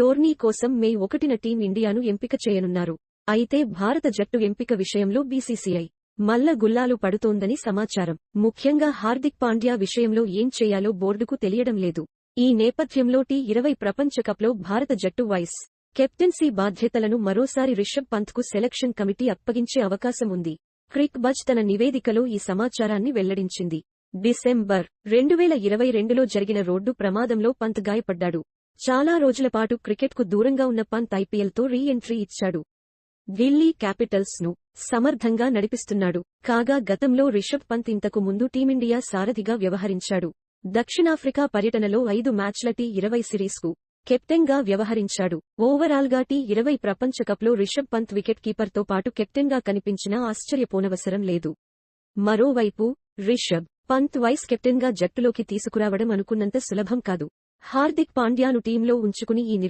Tourney కోసం మే 1న టీమిండియాను ఎంపిక చేయనున్నారు. అయితే భారత జట్టు ఎంపిక విషయంలో బీసీసీఐ మల్ల గుల్లాలు పడుతోందని సమాచారం. ముఖ్యంగా హార్దిక్ పాండ్యా విషయంలో ఏం చేయాలో బోర్డుకు తెలియడం లేదు. ఈ నేపథ్యంలో టీ20 ప్రపంచ కప్లో భారత జట్టు వైస్ కెప్టెన్సీ బాధ్యతలను మరోసారి రిషబ్ పంత్కు సెలక్షన్ కమిటీ అప్పగించే అవకాశం ఉంది. క్రిక్ బజ్ తన నివేదికలో ఈ సమాచారాన్ని వెల్లడించింది. డిసెంబర్ 2022లో జరిగిన రోడ్డు ప్రమాదంలో పంత్ గాయపడ్డాడు. చాలా రోజుల పాటు క్రికెట్కు దూరంగా ఉన్న పంత్ ఐపీఎల్తో రీ ఎంట్రీ ఇచ్చాడు. ఢిల్లీ క్యాపిటల్స్ ను సమర్థంగా నడిపిస్తున్నాడు. కాగా గతంలో రిషబ్ పంత్ ఇంతకు ముందు టీమిండియా సారథిగా వ్యవహరించాడు. దక్షిణాఫ్రికా పర్యటనలో 5 మ్యాచ్ల టీ20 సిరీస్కు కెప్టెన్గా వ్యవహరించాడు. ఓవరాల్గా టీ20 ప్రపంచ కప్లో రిషబ్ పంత్ వికెట్ కీపర్తో పాటు కెప్టెన్గా కనిపించినా ఆశ్చర్యపోనవసరం లేదు. మరోవైపు రిషబ్ పంత్ వైస్ కెప్టెన్గా జట్టులోకి తీసుకురావడం అనుకున్నంత సులభం కాదు. హార్దిక్ పాండ్యాను టీంలో ఉంచుకుని ఈ